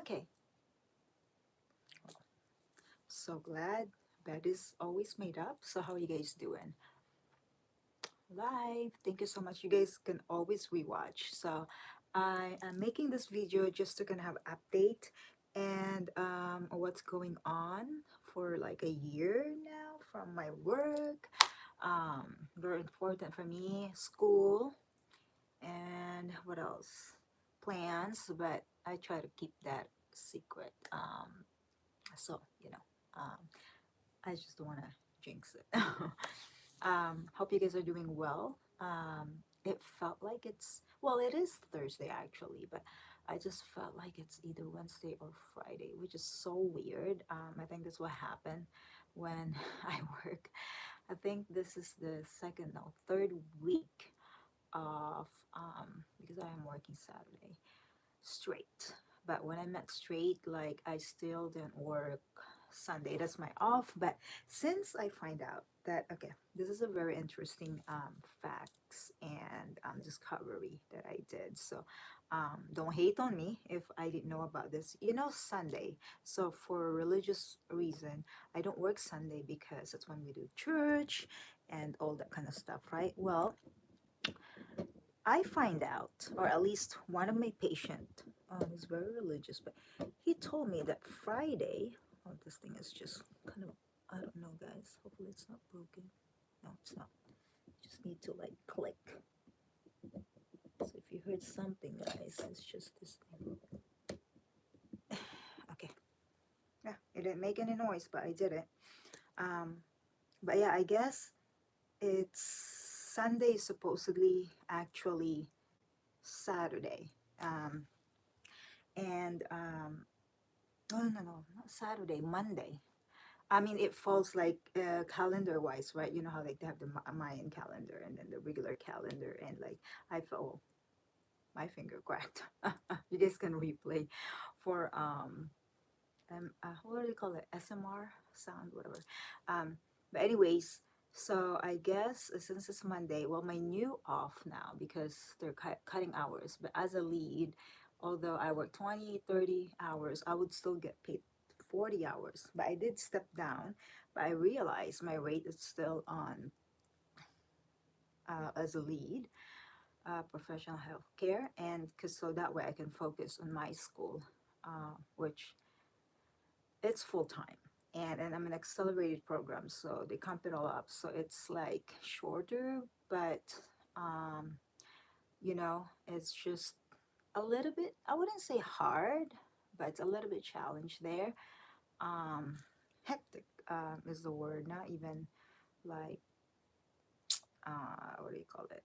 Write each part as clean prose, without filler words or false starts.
Okay, so glad bed is always made up. So how are you guys doing? Live. Thank you so much. You guys can always rewatch. So I am making this video just to kind of have update and what's going on for like a year now from my work. Very important for me. School and what else? Plans, but I try to keep that secret. So I just don't want to jinx it. Hope you guys are doing well. It felt like it is Thursday actually, but I just felt like it's either Wednesday or Friday, which is so weird. I think that's what happened when I work. I think this is the second, no, third week of, because I am working Saturday straight. But when I meant straight, like I still didn't work Sunday. That's my off. But since I find out that, okay, this is a very interesting facts and discovery that I did. So don't hate on me if I didn't know about this. Sunday. So for a religious reason, I don't work Sunday because that's when we do church and all that kind of stuff, right? Well, I find out, or at least one of my patient is very religious, but he told me that Friday, oh, this thing is just kind of, I don't know, guys. Hopefully it's not broken. No, it's not. Just need to like click. So if you heard something, guys, it's just this thing. Okay. Yeah, it didn't make any noise, but I did it. Um, but yeah, I guess it's Sunday, supposedly, actually Saturday. And oh no, not Saturday, Monday. I mean, it falls like calendar wise, right? You know how like they have the Mayan calendar and then the regular calendar, and like I felt my finger cracked. You guys can replay for what do you call it? SMR sound, whatever. Um, but anyways, so I guess since it's Monday, well, my new off now because they're cutting hours. But as a lead, although I work 20, 30 hours, I would still get paid 40 hours. But I did step down, but I realized my rate is still on as a lead, professional healthcare, and because so that way I can focus on my school, which it's full time. And I'm an accelerated program, so they comp it all up. So it's like shorter, but um, it's just a little bit, I wouldn't say hard, but it's a little bit challenge there. Hectic is the word, not even like what do you call it?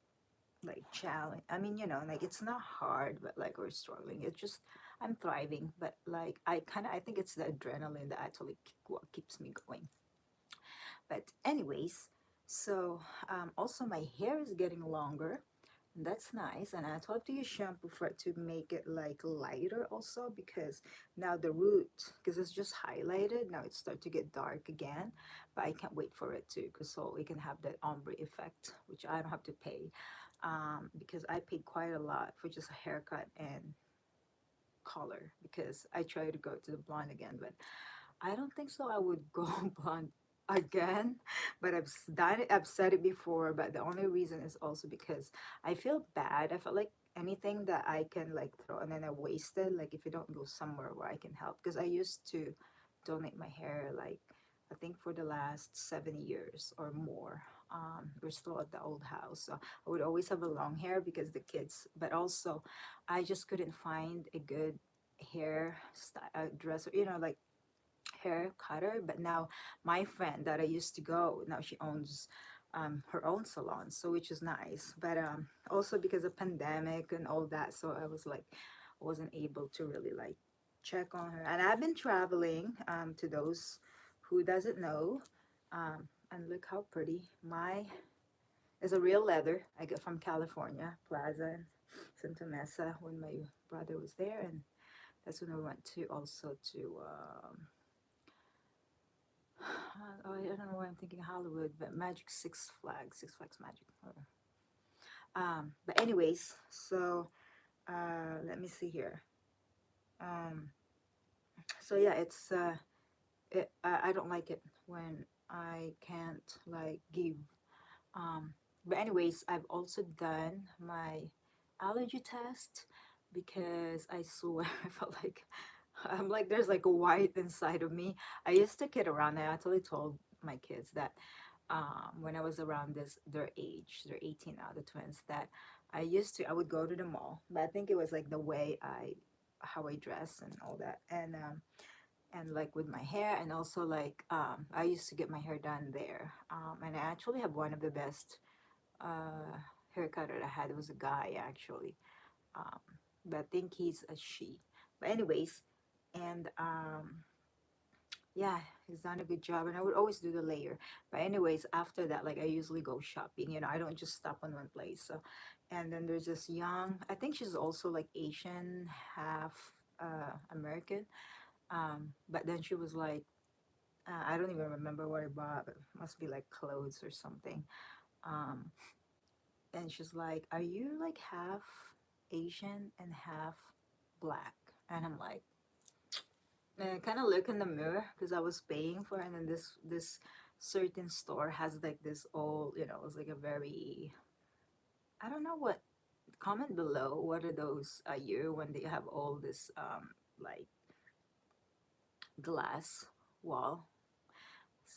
Like challenge. I mean, like it's not hard, but like we're struggling. It's just I'm thriving, but like I think it's the adrenaline that actually what keeps me going. But anyways, so also my hair is getting longer. And that's nice, and I thought to use shampoo for it to make it like lighter also because now the root, because it's just highlighted, now it's starting to get dark again. But I can't wait for it to, because so we can have that ombre effect, which I don't have to pay, because I paid quite a lot for just a haircut and color because I try to go to the blonde again, but I don't think so. I would go blonde again, but done it. I've said it before, but the only reason is also because I feel bad. I felt like anything that I can like throw and then I wasted. Like if you don't go somewhere where I can help, because I used to donate my hair like I think for the last 7 years or more. We're still at the old house, so I would always have a long hair because the kids. But also, I just couldn't find a good hair style dresser. Like hair cutter. But now my friend that I used to go, now she owns her own salon, so which is nice. But also because of pandemic and all that, so I was like wasn't able to really like check on her. And I've been traveling to those who doesn't know, and look how pretty my is a real leather I got from California Plaza in Santa Mesa when my brother was there. And that's when I went to also to I don't know why I'm thinking Hollywood, but Magic Six Flags Magic. But anyways, so let me see here. Um, So yeah, I don't like it when I can't like give um but anyways, I've also done my allergy test because I swear I felt like I'm like there's like a white inside of me. I used to kid around. I actually told my kids that when I was around their age, they're 18 now, the twins, that I would go to the mall, but I think it was like the way I how I dress and all that, and like with my hair, and also like I used to get my hair done there, and I actually have one of the best uh, haircut that I had. It was a guy actually, um, but I think he's a she. But anyways, and yeah, he's done a good job, and I would always do the layer. But anyways, after that, like I usually go shopping. I don't just stop on one place. So, and then there's this young. I think she's also like Asian, half American. But then she was like, I don't even remember what I bought. But it must be like clothes or something. Um, and she's like, "Are you like half Asian and half black?" And I'm like, and I kind of look in the mirror because I was paying for it, and then this certain store has like this old, it was like a very, I don't know what. Comment below what are those year when they have all this like glass wall.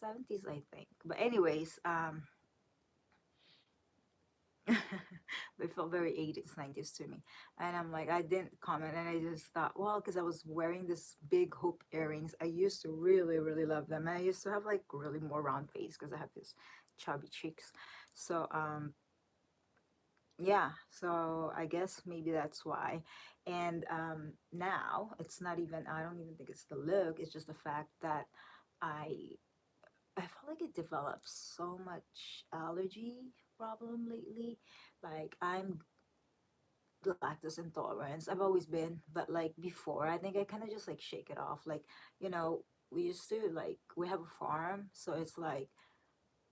70s I think. But anyways, they felt very 80s 90s to me, and I'm like I didn't comment, and I just thought, well, because I was wearing this big hoop earrings. I used to really really love them, and I used to have like really more round face because I have this chubby cheeks. So yeah, so I guess maybe that's why. And now it's not even, I don't even think it's the look, it's just the fact that i I feel like it develops so much allergy problem lately. Like I'm lactose intolerance. I've always been, but like before, I think I kind of just like shake it off. Like, you know, we used to like we have a farm, so it's like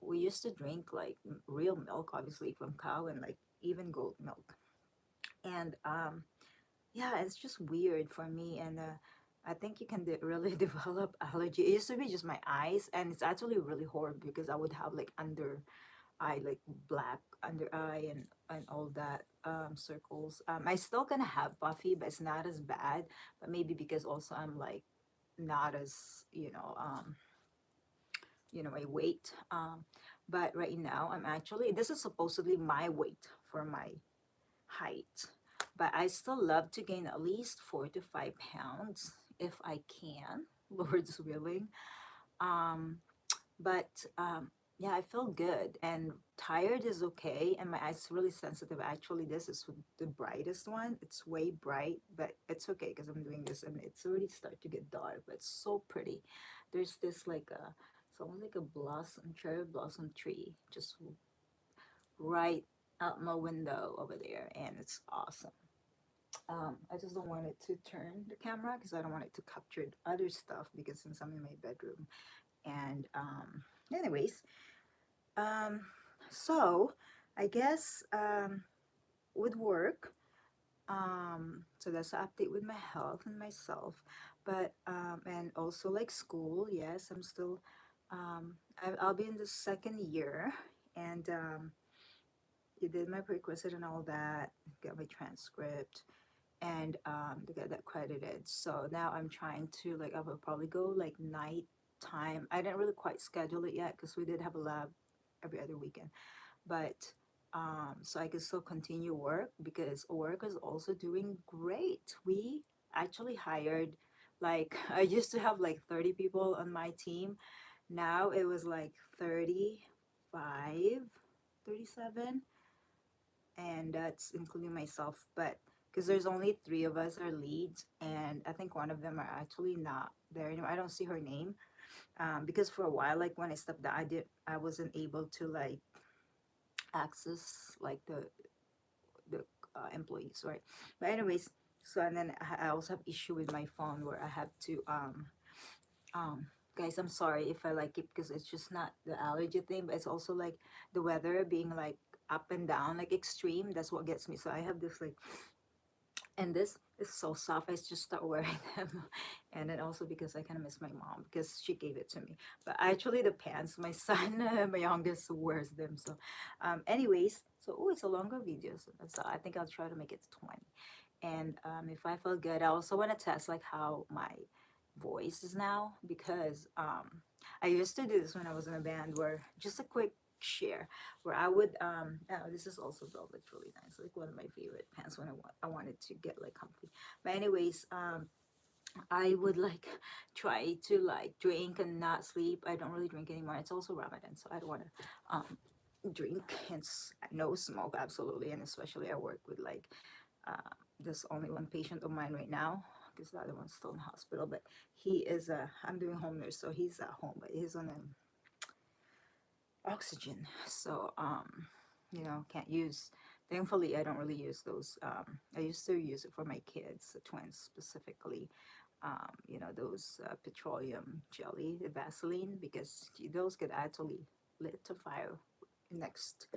we used to drink like real milk, obviously from cow, and like even goat milk. And yeah, it's just weird for me, and I think you can really develop allergy. It used to be just my eyes, and it's actually really horrible because I would have like under eye, like black under eye, and all that circles. I still gonna have puffy, but it's not as bad. But maybe because also I'm like not as my weight. But right now I'm actually, this is supposedly my weight for my height, but I still love to gain at least 4 to 5 pounds if I can, Lord's willing. Um, but yeah, I feel good, and tired is okay, and my eyes really sensitive. Actually, this is the brightest one. It's way bright, but it's okay because I'm doing this, and it's already starting to get dark. But it's so pretty. There's this like it's almost like a blossom, cherry blossom tree, just right out my window over there, and it's awesome. I just don't want it to turn the camera because I don't want it to capture other stuff, because since I'm in my bedroom. And anyways, um, so I guess with work, so that's an update with my health and myself, but and also like school. Yes, I'm still I'll be in the second year, and you did my prerequisite and all that, got my transcript, and to get that credited. So now I'm trying to like I will probably go like night time. I didn't really quite schedule it yet because we did have a lab every other weekend, but so I can still continue work because work is also doing great. We actually hired, like I used to have like 30 people on my team. Now it was like 35, 37, and that's including myself. But because there's only three of us are leads, and I think one of them are actually not there anymore. I don't see her name, because for a while, like when I stepped down, I wasn't able to like access like the employees, right? But anyways, so and then I also have issue with my phone where I have to um guys, I'm sorry if I like it because it's just not the allergy thing, but it's also like the weather being like up and down, like extreme. That's what gets me. So I have this like And this is so soft. I just start wearing them. And then also because I kind of miss my mom because she gave it to me. But actually the pants, my son, my youngest, wears them. So anyways, so oh, it's a longer video, so I think I'll try to make it to 20. And if I feel good, I also want to test like how my voice is now, because I used to do this when I was in a band, where just a quick share, where I would oh, this is also velvet, really nice, like one of my favorite pants when I wanted to get like comfy. But anyways, I would like try to like drink and not sleep. I don't really drink anymore. It's also Ramadan, so I don't want to drink and no smoke, absolutely. And especially I work with like there's only one patient of mine right now because the other one's still in hospital. But he is I'm doing home nurse, so he's at home, but he's on an oxygen. So can't use. Thankfully, I don't really use those. I used to use it for my kids, the twins specifically. Those petroleum jelly, the Vaseline, because those could actually lit to fire next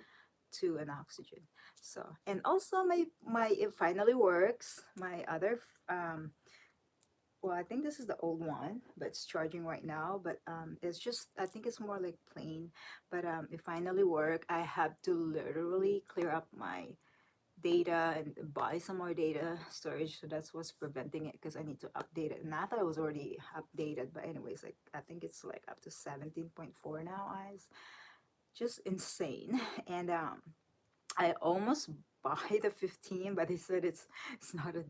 to an oxygen. So, and also my it finally works. My other well, I think this is the old one, but it's charging right now. But it's just, I think it's more like plain. But it finally worked. I have to literally clear up my data and buy some more data storage. So that's what's preventing it, because I need to update it. And I thought it was already updated, but anyways, like I think it's like up to 17.4 now. Eyes, just insane. And I almost buy the 15, but they said it's not a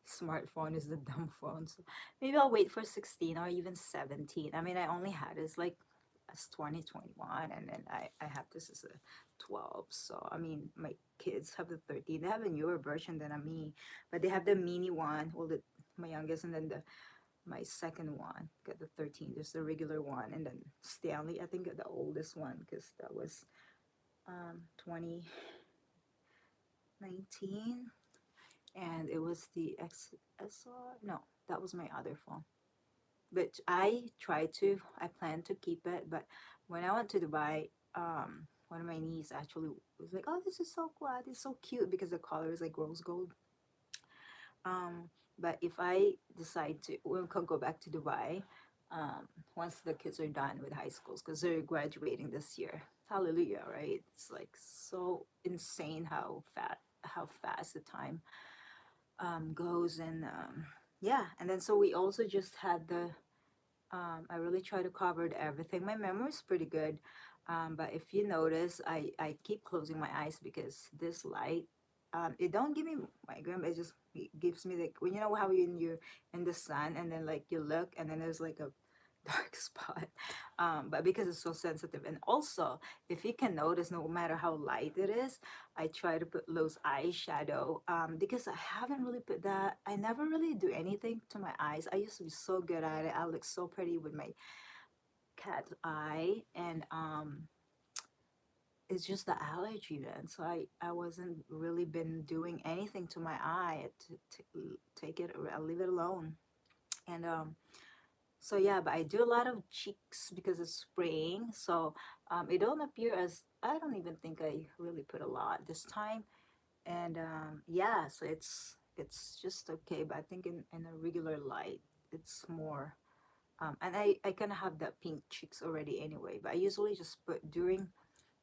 smartphone, is the dumb phone. So maybe I'll wait for 16 or even 17. I mean, I only had this like as 2021, and then I have this as a 12. So I mean, my kids have the 13. They have a newer version than a me, but they have the mini one. Well, my youngest, and then my second one got the 13. There's the regular one, and then Stanley, I think, got the oldest one, because that was 2019, and it was the XSR. No, that was my other phone. But I plan to keep it. But when I went to Dubai, one of my niece actually was like, "Oh, this is so cool. It's so cute," because the color is like rose gold. Um, but if I decide to, we can go back to Dubai once the kids are done with high schools, because they're graduating this year. Hallelujah, right? It's like so insane how fast the time goes. And yeah, and then so we also just had the I really try to cover everything. My memory is pretty good, but if you notice, I keep closing my eyes because this light, it don't give me migraine. It just gives me like, when you know how you're in the sun, and then like you look, and then there's like a dark spot. But because it's so sensitive, and also if you can notice, no matter how light it is, I try to put those eyeshadow, because I haven't really put that. I never really do anything to my eyes. I used to be so good at it. I look so pretty with my cat's eye. And it's just the allergy then. So I wasn't really been doing anything to my eye to take it, or leave it alone. And so yeah, but I do a lot of cheeks because it's spring. So it don't appear as, I don't even think I really put a lot this time. And yeah, so it's just okay. But I think in a regular light, it's more. And I kind of have that pink cheeks already anyway. But I usually just put during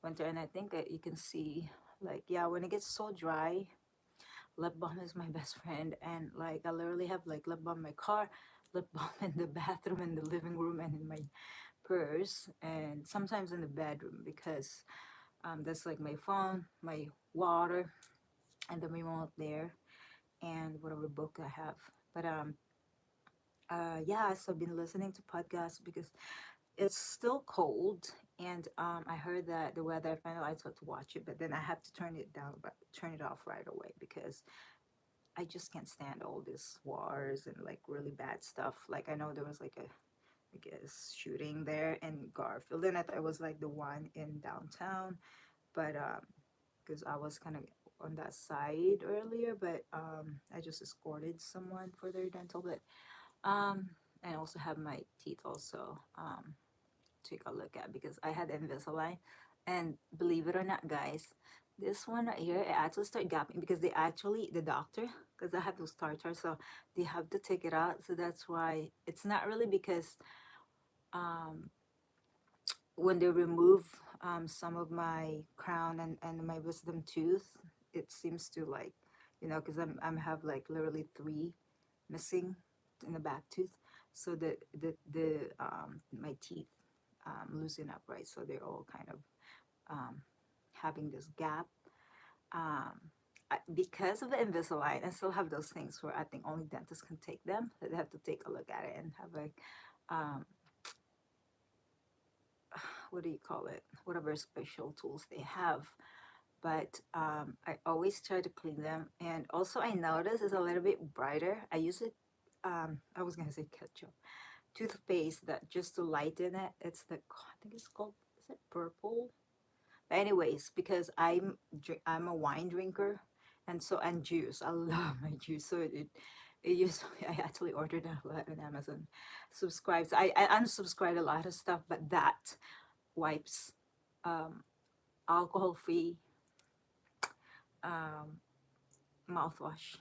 winter, and I think that you can see, like, yeah, when it gets so dry, lip balm is my best friend. And like I literally have like lip balm in my car, lip balm in the bathroom, in the living room, and in my purse, and sometimes in the bedroom, because that's like my phone, my water, and the remote there, and whatever book I have. But yeah, so I've been listening to podcasts because it's still cold. And I heard that the weather, I finally I thought to watch it, but then I have to turn it down, but turn it off right away, because I just can't stand all these wars and like really bad stuff. Like I know there was like a, I guess, shooting there in Garfield, and I thought it was like the one in downtown, but because I was kind of on that side earlier, but I just escorted someone for their dental. But um, and also have my teeth also take a look at, because I had Invisalign, and believe it or not, guys, this one right here, it actually started gapping, because they actually, the doctor because I have those tartars, so they have to take it out. So that's why it's not really because um, when they remove some of my crown and my wisdom tooth, it seems to like, because I'm have like literally three missing in the back tooth, so the my teeth loosen up, right? So they're all kind of um, having this gap. Um, because of the Invisalign, I still have those things where I think only dentists can take them. They have to take a look at it and have like, um, what do you call it? Whatever special tools they have. But I always try to clean them. And also, I notice it's a little bit brighter. I use it. I was gonna say ketchup, toothpaste that just to lighten it. It's the I think it's called, is it purple? But anyways, because I'm a wine drinker, and so and juice. I love my juice. So it used I actually ordered a lot on Amazon. Subscribes. I unsubscribed a lot of stuff, but that wipes, um, alcohol free um, mouthwash.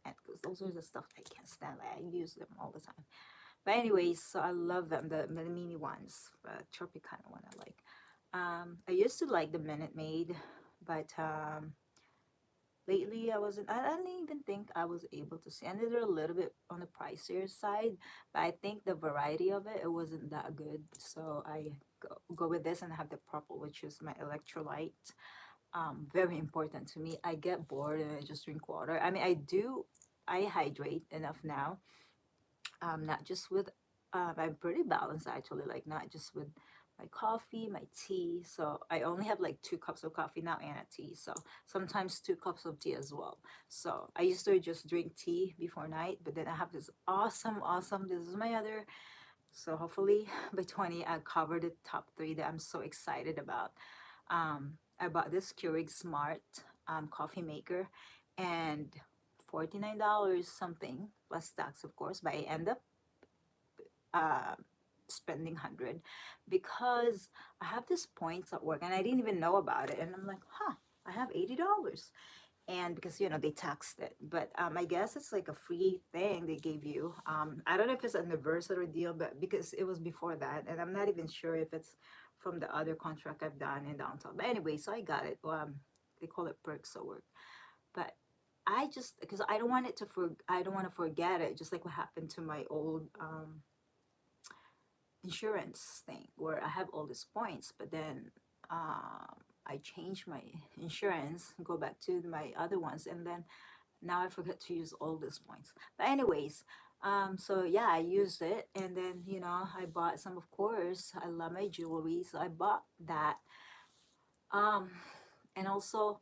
And because those are the stuff I can't stand. Like, I use them all the time. But anyways, so I love them, the mini ones, Tropicana one I like. I used to like the Minute Maid, but lately I didn't even think I was able to see. And they're a little bit on the pricier side, but I think the variety of it wasn't that good. So I go with this and I have the purple, which is my electrolyte. Very important to me. I get bored and I just drink water. I mean, I hydrate enough now. Not just with, I'm pretty balanced actually, like not just with my coffee, my tea. So I only have like 2 cups of coffee now and a tea. So sometimes 2 cups of tea as well. So I used to just drink tea before night, but then I have this awesome, this is my other. So hopefully by 20, I cover the top three that I'm so excited about. I bought this Keurig Smart coffee maker, and $49 something plus tax, of course, but I end up uh, spending 100 because I have this points at work and I didn't even know about it. And I'm like, huh, I have $80. And because, they taxed it. But I guess it's like a free thing they gave you. I don't know if it's an anniversary deal, but because it was before that. And I'm not even sure if it's from the other contract I've done in downtown. But anyway, so I got it. They call it perks at work. But I just, because I don't want it to, I don't want to forget it, just like what happened to my old insurance thing where I have all these points, but then I changed my insurance, go back to my other ones, and then now I forget to use all these points. But anyways, so yeah, I used it, and then I bought some. Of course, I love my jewelry, so I bought that. Um, and also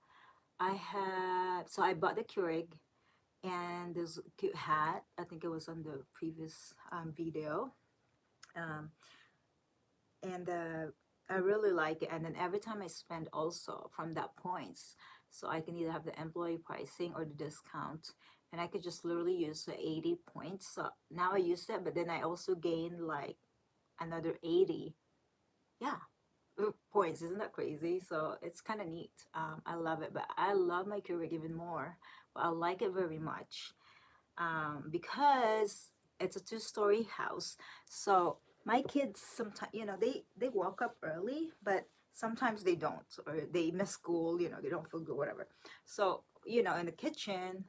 I bought the Keurig and this cute hat. I think it was on the previous video. Um, and I really like it. And then every time I spend also from that points, so I can either have the employee pricing or the discount, and I could just literally use the 80 points. So now I use that, but then I also gain like another 80. Yeah, points. Isn't that crazy? So it's kind of neat. I love it, but I love my Keurig even more. But I like it very much because it's a two-story house. So my kids sometimes, they walk up early, but sometimes they don't, or they miss school. They don't feel good, whatever. So in the kitchen,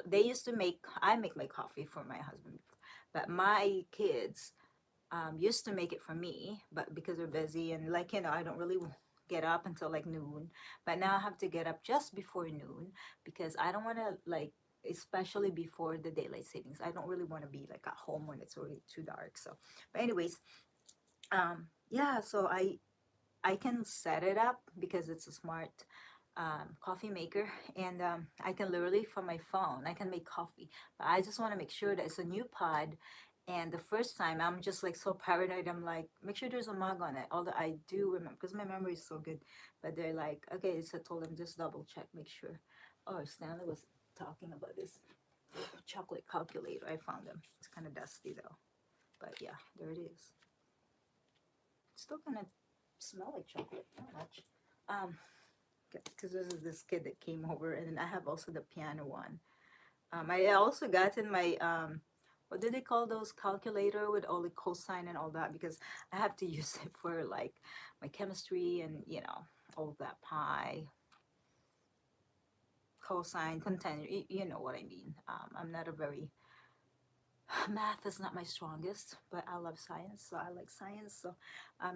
they used to make. I make my coffee for my husband, but my kids used to make it for me, but because they're busy and like I don't really get up until like noon. But now I have to get up just before noon because I don't want to like, especially before the daylight savings. I don't really want to be like at home when it's already too dark. So, but anyways, yeah. So I can set it up because it's a smart coffee maker, and I can literally from my phone I can make coffee. But I just want to make sure that it's a new pod. And the first time I'm just like so paranoid. I'm like, make sure there's a mug on it. Although I do remember because my memory is so good. But they're like, okay, so I told them just double check, make sure. Oh, Stanley was talking about this chocolate calculator. I found them. It's kind of dusty though. But yeah, there it is. It's still kind of smell like chocolate. Not much. Because this is this kid that came over, and then I have also the piano one. I also got in my what do they call those calculator with all the cosine and all that, because I have to use it for like my chemistry and all of that pi, cosine, content. You know what I mean. I'm not a very math is not my strongest, but I love science, so I like science. So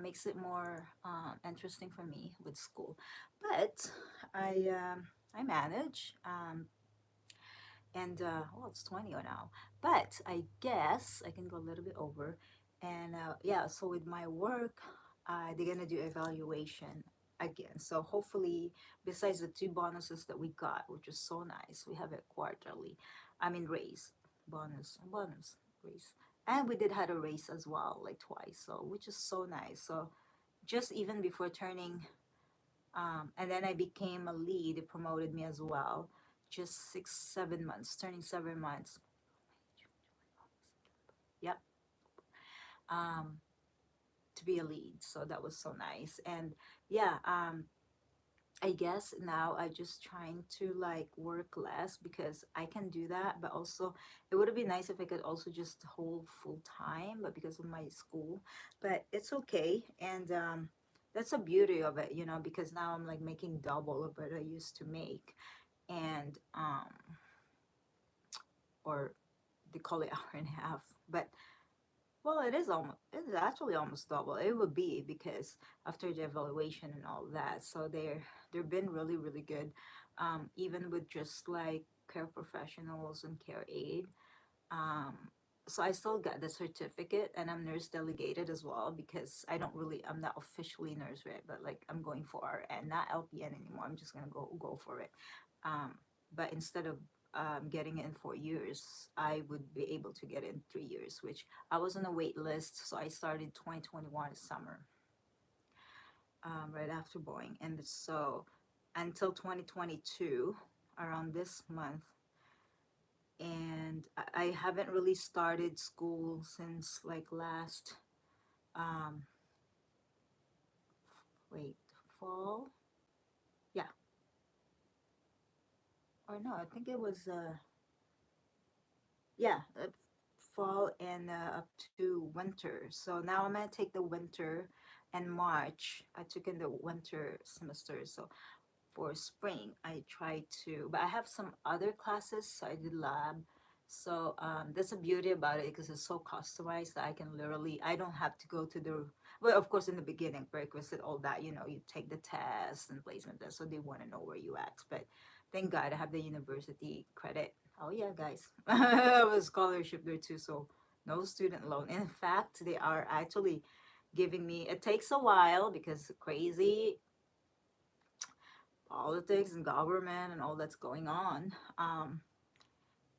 makes it more interesting for me with school. But I manage. And well, it's 20 now, but I guess I can go a little bit over. And yeah, so with my work, they're gonna do evaluation again. So hopefully, besides the two bonuses that we got, which was so nice, we have it quarterly. I mean, raise, bonus, raise, and we did had a raise as well, like twice. So which is so nice. So just even before turning and then I became a lead. They promoted me as well. Just 6, 7 months, turning 7 months. Yep. Um, to be a lead. So that was so nice. And yeah, I guess now I just trying to like work less because I can do that, but also it would have been nice if I could also just hold full time, but because of my school, but it's okay. And that's the beauty of it, because now I'm like making double of what I used to make. And or they call it hour and a half, but well, it's actually almost double. It would be because after the evaluation and all that, so they've been really really good, even with just like care professionals and care aid. Um, so I still got the certificate, and I'm nurse delegated as well because I'm not officially nurse, right? But like I'm going for and not LPN anymore. I'm just gonna go for it. Um, but instead of getting it in 4 years, I would be able to get it in 3 years, which I was on a wait list. So I started 2021 summer, right after Boeing, and so until 2022, around this month, and I haven't really started school since like last um wait fall, yeah, or no, I think it was yeah, fall and up to winter. So now I'm gonna take the winter and March. I took in the winter semester, so for spring I try to, but I have some other classes, so I did lab. So that's the beauty about it because it's so customized that I don't have to go to the, well, of course in the beginning prerequisite all that, you take the test and placement test, so they want to know where you at. But thank God I have the university credit. Oh yeah, guys, I have a scholarship there too, so no student loan. In fact, they are actually giving me, it takes a while because crazy politics and government and all that's going on.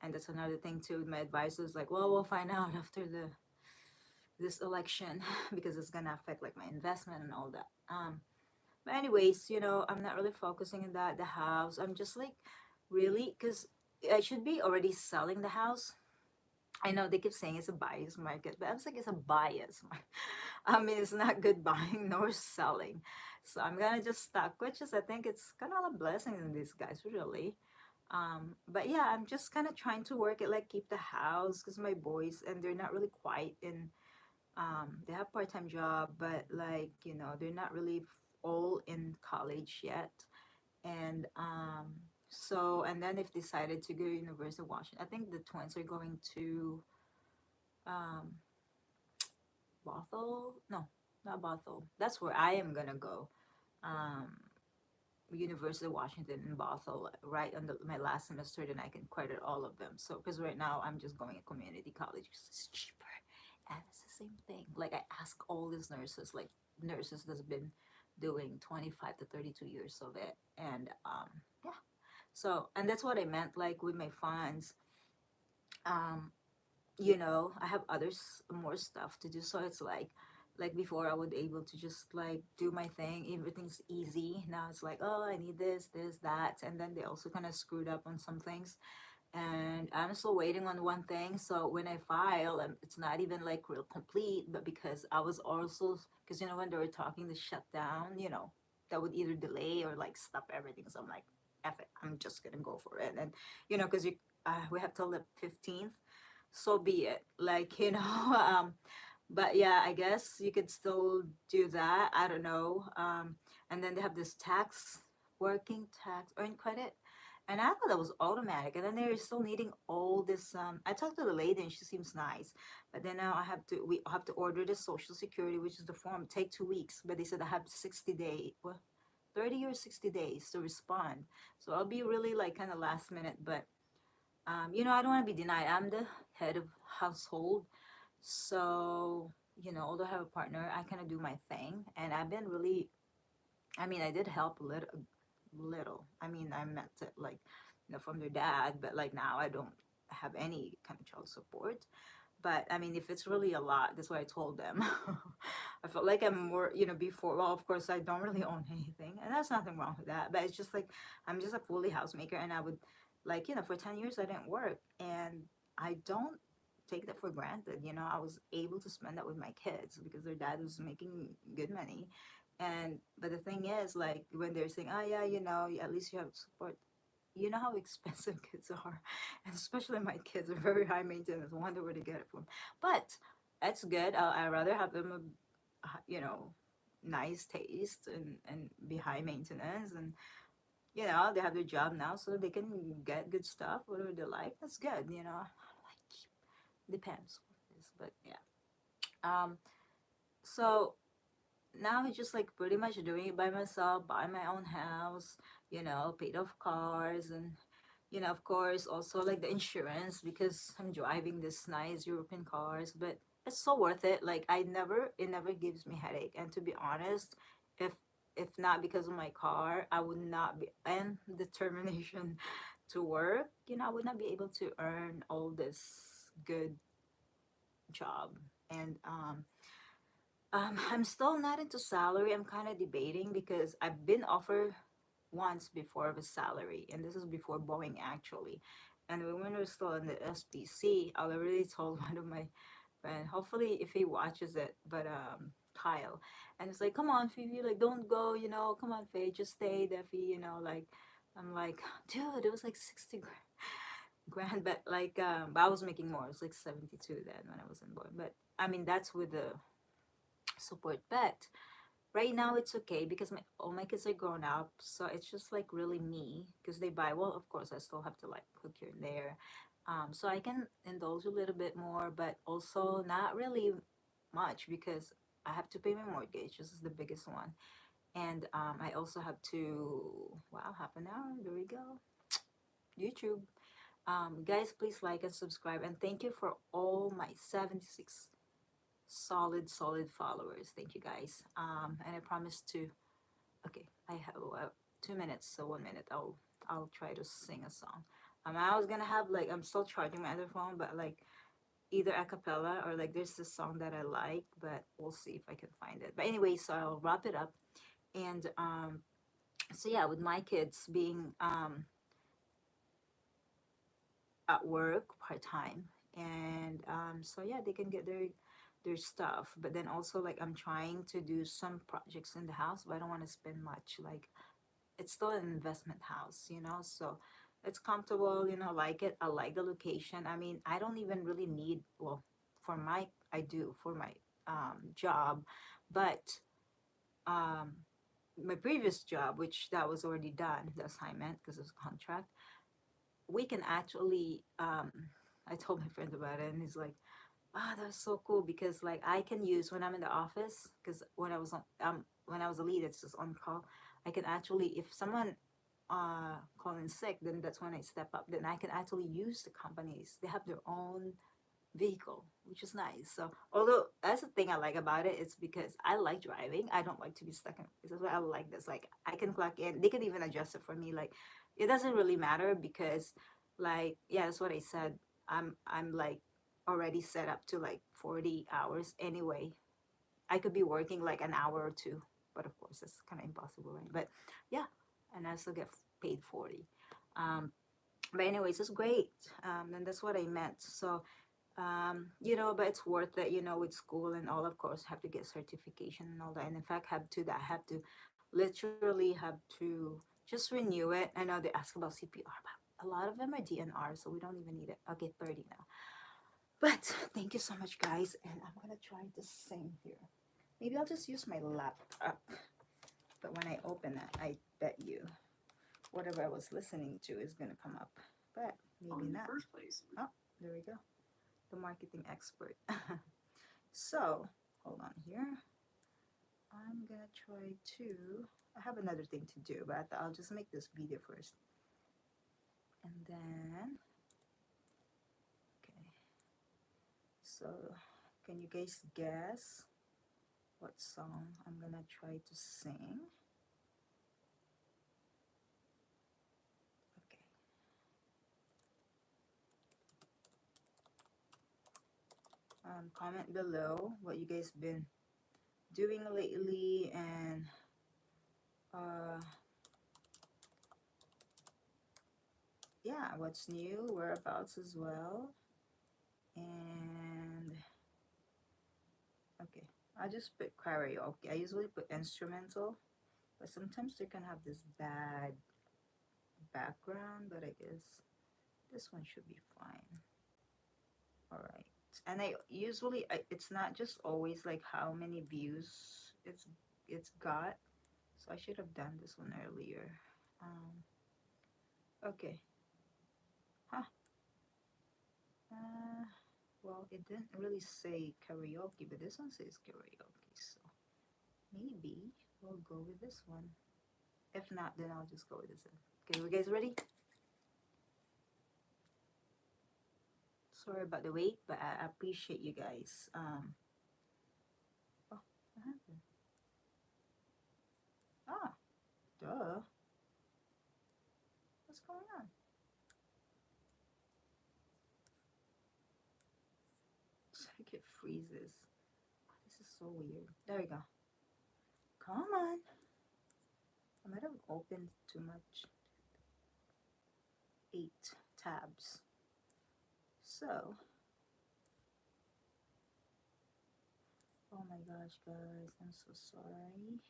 And that's another thing too. My advisor is like, well, we'll find out after the this election because it's gonna affect like my investment and all that. But anyways, I'm not really focusing on that. The house, I'm just like really because I should be already selling the house. I know they keep saying it's a buyer's market, but I was like, it's a buyer's market. I mean, it's not good buying nor selling. So I'm gonna just stuck, which is I think it's kind of a blessing in disguise, really. But yeah, I'm just kind of trying to work it, like keep the house because my boys and they're not really quiet in. They have part-time job, but like they're not really all in college yet, and so and then they've decided to go to University of Washington. I think the twins are going to um, Bothell. No, not Bothell. That's where I am gonna go. Um, University of Washington in Bothell, right on my last semester, then I can credit all of them. So, because right now I'm just going to community college because it's cheaper, and it's the same thing. Like I ask all these nurses, like nurses that's been doing 25 to 32 years of it, and yeah. So, and that's what I meant, like with my funds. Um, I have others more stuff to do, so it's like before I would able to just like do my thing, everything's easy. Now it's like, oh, I need this that, and then they also kind of screwed up on some things, and I'm still waiting on one thing. So when I file, it's not even like real complete, but because I was also, because when they were talking to shut down, that would either delay or like stop everything. So I'm like, F it, I'm just gonna go for it. And because you we have till the 15th, so be it. Like, but yeah, I guess you could still do that. I don't know. And then they have this tax, working tax earn credit. And I thought that was automatic. And then they're still needing all this. I talked to the lady and she seems nice. But then now we have to order the social security, which is the form, take 2 weeks. But they said I have 60 days, well, 30 or 60 days to respond. So I'll be really like kind of last minute. But, I don't want to be denied. I'm the head of household. So, although I have a partner, I kind of do my thing. And I've been really, I mean, I did help a little. I mean, I meant it like, from their dad, but like now I don't have any kind of child support. But I mean, if it's really a lot, that's what I told them. I felt like I'm more, before. Well, of course, I don't really own anything, and there's nothing wrong with that. But it's just like I'm just a fully housemaker, and I would, like, for 10 years I didn't work, and I don't take that for granted. I was able to spend that with my kids because their dad was making good money, and but the thing is, like, when they're saying, "Oh yeah, at least you have support." You know how expensive kids are, and especially my kids are very high maintenance. I wonder where to get it from, but that's good. I rather have them, nice taste and be high maintenance, and they have their job now, so they can get good stuff, whatever they like. That's good. Like, depends what it is, but yeah. Um, so now it's just like pretty much doing it by myself, buy my own house, paid off cars, and of course, also like the insurance because I'm driving this nice European cars, but it's so worth it. Like, it never gives me headache. And to be honest, if if not because of my car, I would not be and determination to work. I would not be able to earn all this good job. And I'm still not into salary. I'm kind of debating because I've been offered once before of a salary, and this is before Boeing actually. And when we were still in the SPC, I already told one of my friends, hopefully if he watches it, but Kyle, and it's like, come on, Phoebe, like don't go, come on, Faye, just stay, Defi, like I'm like, dude, it was like 60 grand, but like but I was making more. It was like 72 then when I was in Boeing, but I mean that's with the support. But right now it's okay because all my kids are grown up, so it's just like really me because they buy. Well, of course, I still have to like cook here and there, so I can indulge a little bit more, but also not really much because I have to pay my mortgage. This is the biggest one, and I also have to. Wow, half an hour. There we go. YouTube. Guys, please like and subscribe, and thank you for all my 76 solid followers. Thank you guys. And I promise to. Okay, I have 2 minutes, so 1 minute. I'll try to sing a song. I was gonna have like I'm still charging my other phone, but like either a cappella or like there's this song that I like, but we'll see if I can find it. But anyway, so I'll wrap it up. And so yeah, with my kids being at work part time, and so yeah, they can get their stuff. But then also like I'm trying to do some projects in the house, but I don't want to spend much. Like it's still an investment house, so it's comfortable, like it. I like the location. I mean, I don't even really need, well, I do for my job, but um, my previous job, which that was already done, the assignment because it's a contract, we can actually, I told my friend about it and he's like, ah, that's so cool because like I can use when I'm in the office because when I was a lead, it's just on call. I can actually, if someone calling sick, then that's when I step up. Then I can actually use the companies. They have their own vehicle, which is nice. So although that's the thing I like about it, it's because I like driving. I don't like to be stuck in. This is why I like this. Like I can clock in. They can even adjust it for me. Like it doesn't really matter because, like, yeah, that's what I said. I'm like already set up to like 40 hours anyway. I could be working like an hour or two, but of course that's kind of impossible, right? But yeah, and I still get paid 40. Um, but anyways, it's great. And that's what I meant. So but it's worth it, with school and all, of course, have to get certification and all that. And in fact, I have to literally have to just renew it. I know they ask about CPR, A lot of them are DNR, so we don't even need it. Okay, 30 now. But thank you so much, guys. And I'm going to try to sing here. Maybe I'll just use my laptop. But when I open it, I bet you whatever I was listening to is going to come up. But maybe not. First place. Oh, there we go. The marketing expert. So, hold on here. I'm going to try to... I have another thing to do, but I'll just make this video first. And then... Okay. So, can you guys guess what song I'm gonna try to sing? Okay. Comment below what you guys been doing lately, and yeah, what's new, whereabouts as well. And okay, I just put karaoke. I usually put instrumental, but sometimes they can have this bad background, but I guess this one should be fine. All right. And I usually, it's not just always like how many views it's got, so I should have done this one earlier. Okay. Huh. Well, it didn't really say karaoke, but this one says karaoke, so maybe we'll go with this one. If not, then I'll just go with this one. Okay, you guys ready? Sorry about the wait, but I appreciate you guys. Oh, what happened? Ah, duh. What's going on? It's like it freezes. This is so weird. There we go. Come on. I might have opened too much. 8 tabs. So, oh my gosh, guys, I'm so sorry.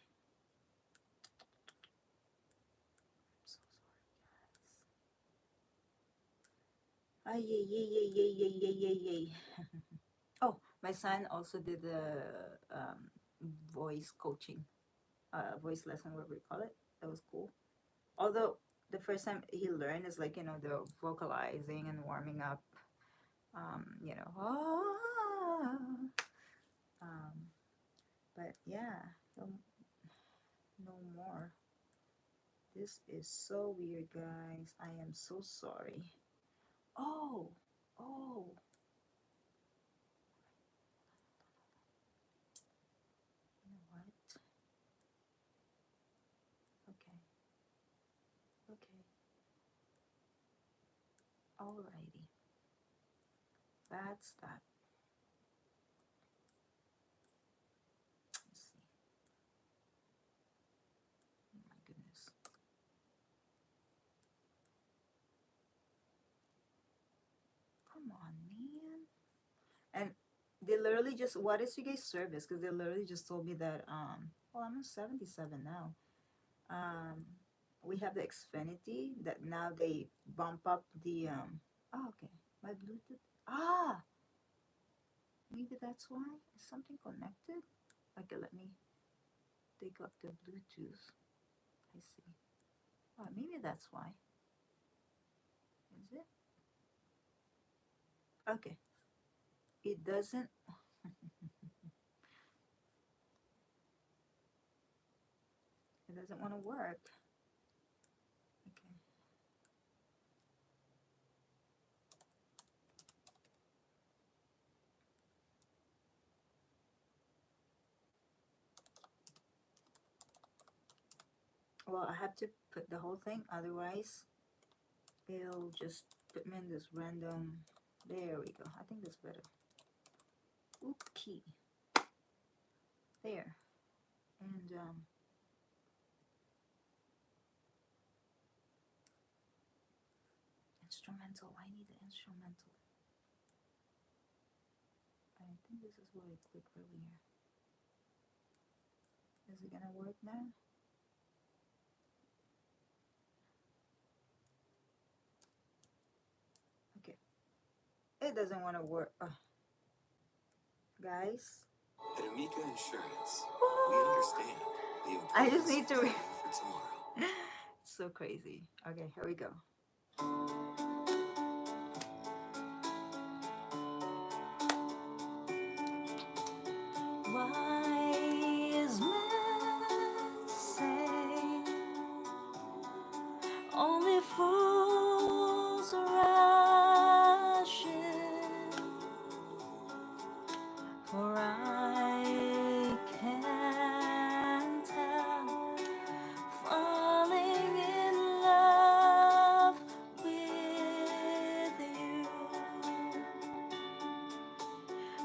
Ay, yay, yay, yay, yay, yay, yay, yay, yay. Oh, my son also did the voice coaching, voice lesson, whatever we call it. That was cool. Although the first time he learned is like, you know, the vocalizing and warming up, you know, but yeah, no more. This is so weird, guys. I am so sorry. Oh, oh. You know what? Okay. Okay. Alrighty. That's that. Let's see. Oh my goodness. Come on, man. And they literally just, what is you guys' service? Because they literally just told me that, well, I'm on 77 now. We have the Xfinity that now they bump up the, oh, okay. My Bluetooth. Ah! Maybe that's why. Is something connected? Okay, let me take up the Bluetooth. I see. Oh, maybe that's why. Is it? Okay. It doesn't. It doesn't want to work. Okay. Well, I have to put the whole thing, otherwise it'll just put me in this random. There we go. I think that's better. Okay. There. And instrumental. I need the instrumental. I think this is what I clicked earlier. Is it gonna work now? It doesn't want to work. Guys. At Amica Insurance, we understand the I just importance need of to. planning for tomorrow. So crazy. Okay, here we go. Wise men say only fools rush in, for I can't help falling in love with you.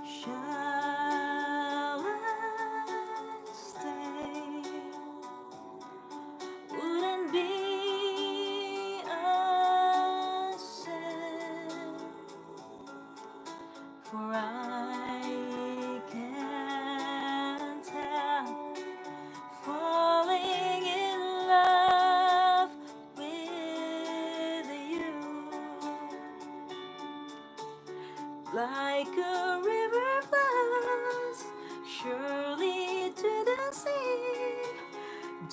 Shall I stay? Wouldn't be a sin, for I can't help falling in love with you. Like a river flows surely to the sea,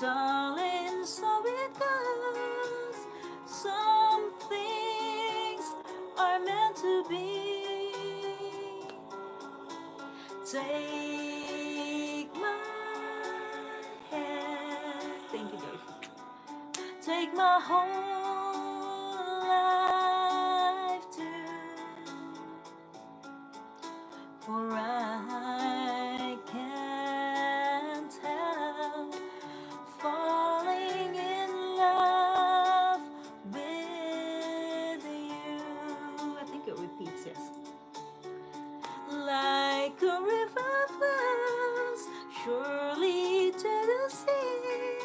darling, so it goes. Some things are meant to be. Take my hand. Thank you, Joyce. Take my whole life too, for I can't help falling in love with you. I think it repeats, yes. Like a river flows surely to the sea,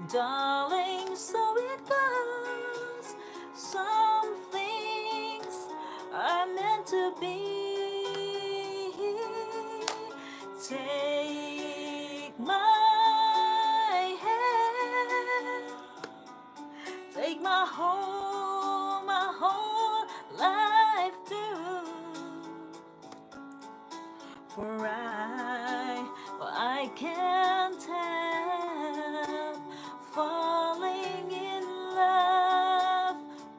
darling, so it goes. Some things are meant to be. Take my hand, take my whole life too, for I can't help falling in love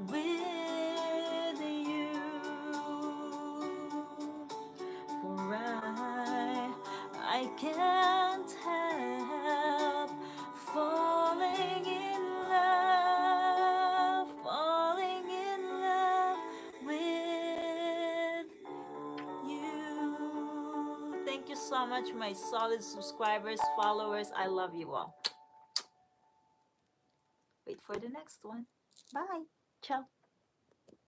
with you, for I can't help falling in love with you. Thank you so much, my solid subscribers, followers. I love you all. Wait for the next one. Bye. Ciao.